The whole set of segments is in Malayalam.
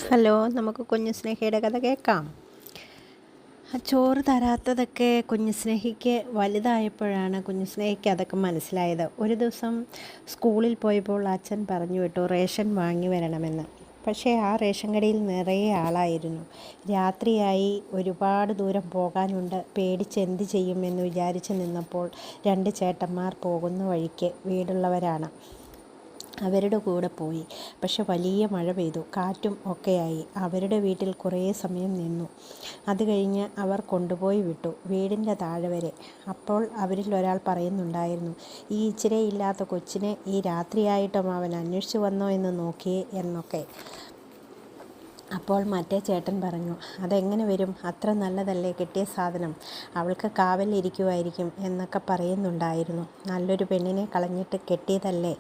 ഹലോ, നമുക്ക് കുഞ്ഞു സ്നേഹയുടെ കഥ കേൾക്കാം. ചോറ് തരാത്തതൊക്കെ കുഞ്ഞു സ്നേഹിക്ക് വലുതായപ്പോഴാണ് കുഞ്ഞു സ്നേഹിക്ക് അതൊക്കെ മനസ്സിലായത്. ഒരു ദിവസം സ്കൂളിൽ പോയപ്പോൾ അച്ഛൻ പറഞ്ഞു വിട്ടു റേഷൻ വാങ്ങി വരണമെന്ന്. പക്ഷേ ആ റേഷൻ കടയിൽ നിറയെ ആളായിരുന്നു. രാത്രിയായി, ഒരുപാട് ദൂരം പോകാനുണ്ട്. പേടിച്ച് എന്ത് ചെയ്യുമെന്ന് വിചാരിച്ച് നിന്നപ്പോൾ രണ്ട് ചേട്ടന്മാർ പോകുന്ന വഴിക്ക് വീടുള്ളവരാണ്. അവരുടെ കൂടെ പോയി. പക്ഷെ വലിയ മഴ പെയ്തു, കാറ്റും ഒക്കെയായി. അവരുടെ വീട്ടിൽ കുറേ സമയം നിന്നു. അത് കഴിഞ്ഞ് അവർ കൊണ്ടുപോയി വിട്ടു, വീടിൻ്റെ താഴെ വരെ. അപ്പോൾ അവരിൽ ഒരാൾ പറയുന്നുണ്ടായിരുന്നു, ഈ ഇച്ചിരയില്ലാത്ത കൊച്ചിനെ ഈ രാത്രിയായിട്ടും അവൻ അന്വേഷിച്ചു വന്നോ എന്ന് നോക്കിയേ എന്നൊക്കെ. അപ്പോൾ മറ്റേ ചേട്ടൻ പറഞ്ഞു, അതെങ്ങനെ വരും, അത്ര നല്ലതല്ലേ കിട്ടിയ സാധനം, അവൾക്ക് കാവലിരിക്കുമായിരിക്കും എന്നൊക്കെ പറയുന്നുണ്ടായിരുന്നു. നല്ലൊരു പെണ്ണിനെ കളഞ്ഞിട്ട് കെട്ടിയതല്ലേ,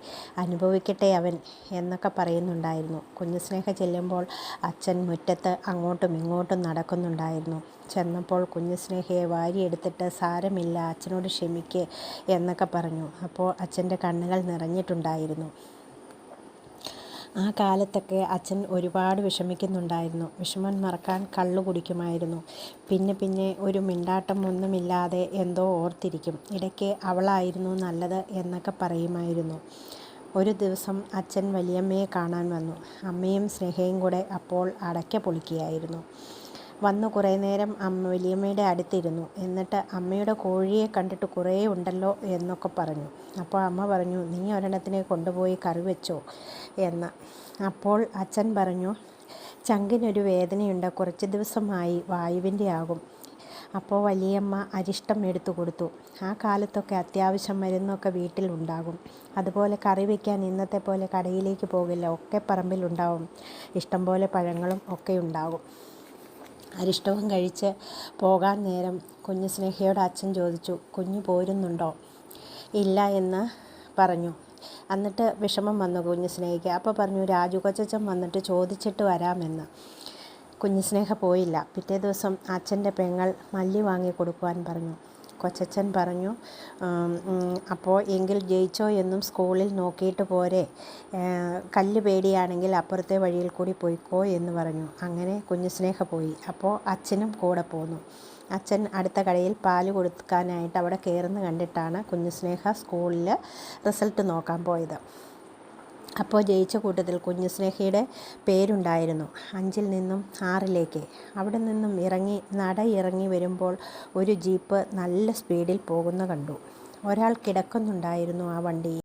അനുഭവിക്കട്ടെ അവൻ എന്നൊക്കെ പറയുന്നുണ്ടായിരുന്നു. കുഞ്ഞുസ്നേഹ ചെല്ലുമ്പോൾ അച്ഛൻ മുറ്റത്ത് അങ്ങോട്ടും ഇങ്ങോട്ടും നടക്കുന്നുണ്ടായിരുന്നു. ചെന്നപ്പോൾ കുഞ്ഞുസ്നേഹയെ വാരിയെടുത്തിട്ട് സാരമില്ല, അച്ഛനോട് ക്ഷമിക്ക് എന്നൊക്കെ പറഞ്ഞു. അപ്പോൾ അച്ഛൻ്റെ കണ്ണുകൾ നിറഞ്ഞിട്ടുണ്ടായിരുന്നു. ആ കാലത്തൊക്കെ അച്ഛൻ ഒരുപാട് വിഷമിക്കുന്നുണ്ടായിരുന്നു. വിഷമം മറക്കാൻ കള്ളു കുടിക്കുമായിരുന്നു. പിന്നെ ഒരു മിണ്ടാട്ടം ഒന്നുമില്ലാതെ എന്തോ ഓർത്തിരിക്കും. ഇടയ്ക്ക് അവളായിരുന്നു നല്ലത് എന്നൊക്കെ പറയുമായിരുന്നു. ഒരു ദിവസം അച്ഛൻ വലിയമ്മയെ കാണാൻ വന്നു. അമ്മയും സ്നേഹയും കൂടെ അപ്പോൾ അടയ്ക്ക പൊളിക്കുകയായിരുന്നു. വന്നു കുറേ നേരം വലിയമ്മയുടെ അടുത്തിരുന്നു. എന്നിട്ട് അമ്മയുടെ കോഴിയെ കണ്ടിട്ട് കുറേ ഉണ്ടല്ലോ എന്നൊക്കെ പറഞ്ഞു. അപ്പോൾ അമ്മ പറഞ്ഞു, നീ ഒരെണ്ണത്തിനെ കൊണ്ടുപോയി കറി വെച്ചോ എന്ന്. അപ്പോൾ അച്ഛൻ പറഞ്ഞു, ചങ്കിനൊരു വേദനയുണ്ട്, കുറച്ച് ദിവസമായി, വായുവിൻ്റെ ആകും. അപ്പോൾ വലിയമ്മ അരിഷ്ടം എടുത്തു കൊടുത്തു. ആ കാലത്തൊക്കെ അത്യാവശ്യം മരുന്നൊക്കെ വീട്ടിലുണ്ടാകും. അതുപോലെ കറി വയ്ക്കാൻ ഇന്നത്തെ പോലെ കടയിലേക്ക് പോകില്ല, ഒക്കെ പറമ്പിലുണ്ടാവും. ഇഷ്ടം പോലെ പഴങ്ങളും ഒക്കെ ഉണ്ടാകും. അരിഷ്ടവും കഴിച്ച് പോകാൻ നേരം കുഞ്ഞുസ്നേഹയോട് അച്ഛൻ ചോദിച്ചു, കുഞ്ഞു പോരുന്നുണ്ടോ? ഇല്ല എന്ന് പറഞ്ഞു. എന്നിട്ട് വിഷമം വന്നു കുഞ്ഞുസ്നേഹയ്ക്ക്. അപ്പോൾ പറഞ്ഞു, രാജു കൊച്ചച്ഛൻ വന്നിട്ട് ചോദിച്ചിട്ട് വരാമെന്ന്. കുഞ്ഞുസ്നേഹ പോയില്ല. പിറ്റേ ദിവസം അച്ഛൻ്റെ പെങ്ങൾ മല്ലി വാങ്ങി കൊടുക്കുവാൻ പറഞ്ഞു. കൊച്ചച്ഛൻ പറഞ്ഞു, അപ്പോൾ എങ്കിൽ ജയിച്ചോ എന്നും സ്കൂളിൽ നോക്കിയിട്ട് പോരെ, കല്ല് പേടിയാണെങ്കിൽ അപ്പുറത്തെ വഴിയിൽ കൂടി പോയിക്കോ എന്ന് പറഞ്ഞു. അങ്ങനെ കുഞ്ഞുസ്നേഹ പോയി. അപ്പോൾ അച്ഛനും കൂടെ പോന്നു. അച്ഛൻ അടുത്ത കടയിൽ പാല് കൊടുക്കാനായിട്ട് അവിടെ കയറുന്ന കണ്ടിട്ടാണ് കുഞ്ഞുസ്നേഹ സ്കൂളിൽ റിസൾട്ട് നോക്കാൻ പോയത്. അപ്പോൾ ജയിച്ച കൂട്ടത്തിൽ കുഞ്ഞുസ്നേഹയുടെ പേരുണ്ടായിരുന്നു. 5-ൽ നിന്നും 6-ലേക്ക്. അവിടെ നിന്നും ഇറങ്ങി വരുമ്പോൾ ഒരു ജീപ്പ് നല്ല സ്പീഡിൽ പോകുന്ന കണ്ടു. ഒരാൾ കിടക്കുന്നുണ്ടായിരുന്നു ആ വണ്ടിയിൽ.